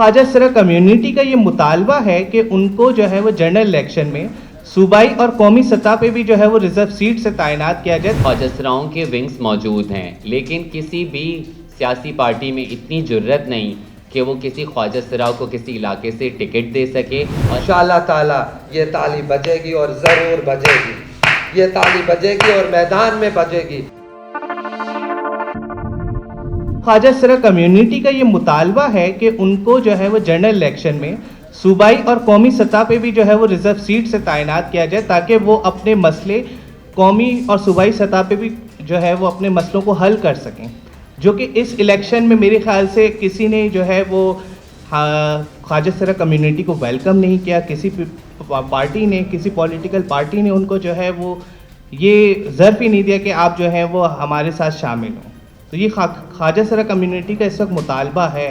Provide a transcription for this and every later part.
ख्वाजा सरा कम्युनिटी का ये मुतालबा है कि उनको जो है वो जनरल इलेक्शन में सूबाई और कौमी सतह पे भी जो है वो रिजर्व सीट से तैनात किया जाए। ख्वाजा सराओं के विंग्स मौजूद हैं, लेकिन किसी भी सियासी पार्टी में इतनी जुर्रत नहीं कि वो किसी ख्वाजा सराओं को किसी इलाके से टिकट दे सके। और इंशाअल्लाह ताला ये ताली बजेगी और ज़रूर बजेगी, ये ताली बजेगी और मैदान में बजेगी। ख्वाजा सरा कम्युनिटी का ये मुतालबा है कि उनको जो है वो जनरल इलेक्शन में सूबाई और कौमी सतह पे भी जो है वो रिजर्व सीट से तैनात किया जाए, ताकि वो अपने मसले कौमी और सूबाई सतह पे भी जो है वो अपने मसलों को हल कर सकें, जो कि इस इलेक्शन में मेरे ख्याल से किसी ने जो है वो ख्वाजा सरा कम्युनिटी को वेलकम नहीं किया। किसी पार्टी ने, किसी पॉलिटिकल पार्टी ने उनको जो है वो ये ज़र्फ ही नहीं दिया कि आप जो है वो हमारे साथ शामिल हों। तो ये ख्वाजा सरा कम्युनिटी का इस वक्त मुतालबा है,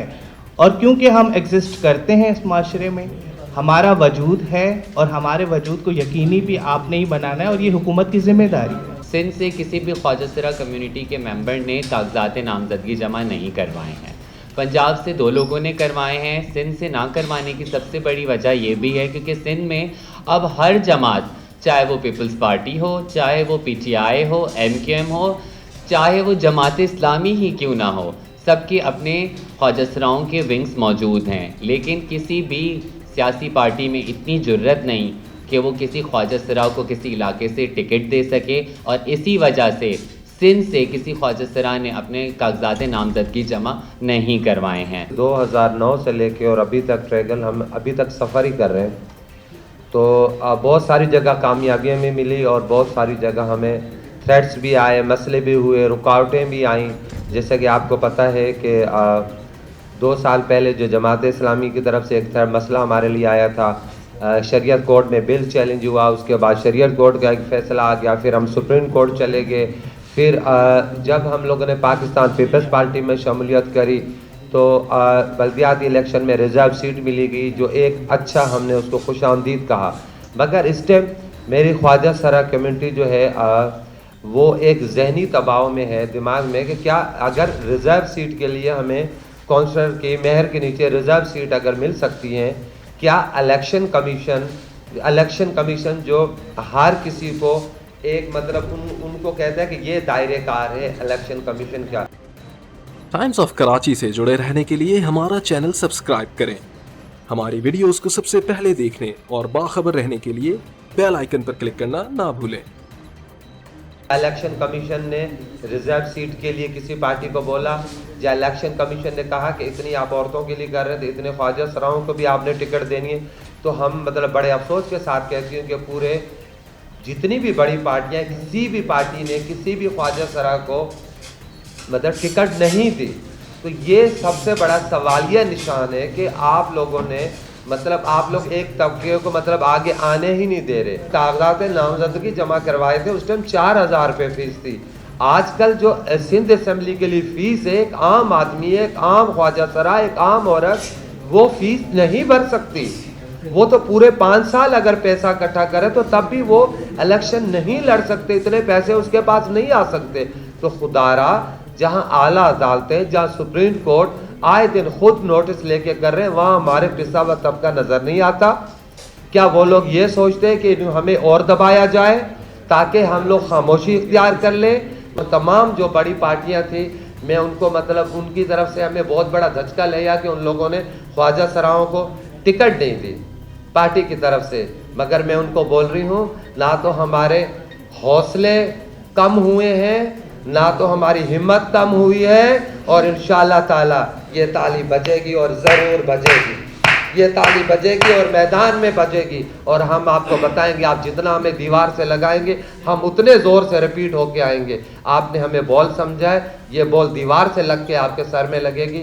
और क्योंकि हम एग्जिस्ट करते हैं इस माशरे में, हमारा वजूद है और हमारे वजूद को यकीनी भी आपने ही बनाना है, और ये हुकूमत की ज़िम्मेदारी है। सिंध से किसी भी ख्वाजा सरा कम्युनिटी के मेंबर ने कागजात नामजदगी जमा नहीं करवाए हैं। पंजाब से 2 लोगों ने करवाए हैं। सिंध से ना करवाने की सबसे बड़ी वजह यह भी है क्योंकि सिंध में अब हर जमात, चाहे वो पीपल्स पार्टी हो, चाहे वो PTI हो, MQM हो, चाहे वो जमात इस्लामी ही क्यों ना हो, सबके अपने ख्वाजा सराओं के विंग्स मौजूद हैं, लेकिन किसी भी सियासी पार्टी में इतनी जुर्रत नहीं कि वो किसी ख्वाजा सराओं को किसी इलाके से टिकट दे सके। और इसी वजह से सिंध से किसी ख्वाजा सरा ने अपने कागजात नामजदगी जमा नहीं करवाए हैं। 2009 से लेके और अभी तक ट्रैगल हम अभी तक सफ़र ही कर रहे हैं, तो बहुत सारी जगह कामयाबियाँ भी मिली और बहुत सारी जगह हमें थ्रेट्स भी आए, मसले भी हुए, रुकावटें भी आईं। जैसे कि आपको पता है कि 2 साल पहले जो जमात इस्लामी की तरफ से एक मसला हमारे लिए आया था, शरीयत कोर्ट में बिल चैलेंज हुआ, उसके बाद शरीयत कोर्ट का एक फ़ैसला आ गया, फिर हम सुप्रीम कोर्ट चले गए। फिर जब हम लोगों ने पाकिस्तान पीपल्स पार्टी में शमूलियत करी तो बल्दियाती इलेक्शन में रिजर्व सीट मिली गई, जो एक अच्छा, हमने उसको खुशामदीद कहा। मगर इस टाइम मेरी ख्वाजा सरा कम्युनिटी जो है वो एक जहनी दबाव में है दिमाग में कि क्या अगर रिज़र्व सीट के लिए हमें कौंसलर की मेहर के नीचे रिज़र्व सीट अगर मिल सकती हैं, क्या इलेक्शन कमीशन जो हर किसी को एक मतलब उनको कहता है कि ये दायरे कार है इलेक्शन कमीशन का। टाइम्स ऑफ कराची से जुड़े रहने के लिए हमारा चैनल सब्सक्राइब करें। हमारी वीडियोस को सबसे पहले देखने और बाखबर रहने के लिए बेल आइकन पर क्लिक करना ना भूलें। इलेक्शन कमीशन ने रिजर्व सीट के लिए किसी पार्टी को बोला, या इलेक्शन कमीशन ने कहा कि इतनी आप औरतों के लिए कर रहे थे, इतने ख्वाजा सराओं को भी आपने टिकट देनी है, तो हम मतलब बड़े अफसोस के साथ कहती हूँ कि पूरे जितनी भी बड़ी पार्टियाँ, किसी भी पार्टी ने किसी भी ख्वाजा सरा को मतलब टिकट नहीं दी। तो ये सबसे बड़ा सवालिया निशान है कि आप लोगों ने मतलब आप लोग एक तबके को मतलब आगे आने ही नहीं दे रहे। कागजात नामजदगी जमा करवाए थे, उस टाइम 4000 रुपये फ़ीस थी। आजकल जो सिंध असम्बली के लिए फ़ीस है, एक आम आदमी, एक आम ख्वाजा सरा, एक आम औरत वो फ़ीस नहीं भर सकती। वो तो पूरे 5 साल अगर पैसा इकट्ठा करे तो तब भी वो इलेक्शन नहीं लड़ सकते, इतने पैसे उसके पास नहीं आ सकते। तो खुदारा जहाँ आला अदालतें, जहाँ सुप्रीम कोर्ट आए दिन खुद नोटिस लेके कर रहे हैं, वहाँ हमारे पिसा हुआ तबका नज़र नहीं आता। क्या वो लोग ये सोचते हैं कि हमें और दबाया जाए ताकि हम लोग खामोशी इख्तियार कर लें? तो तमाम जो बड़ी पार्टियाँ थी, मैं उनको मतलब उनकी तरफ से हमें बहुत बड़ा धचका लिया कि उन लोगों ने ख्वाजा सराओं को टिकट नहीं दी पार्टी की तरफ से। मगर मैं उनको बोल रही हूँ, ना तो हमारे हौसले कम हुए हैं, ना तो हमारी हिम्मत कम हुई है, और इंशाअल्लाह ताला ये ताली बजेगी और ज़रूर बजेगी, ये ताली बजेगी और मैदान में बजेगी। और हम आपको बताएंगे, आप जितना हमें दीवार से लगाएंगे हम उतने ज़ोर से रिपीट होके आएंगे। आपने हमें बॉल समझा है, ये बॉल दीवार से लग के आपके सर में लगेगी।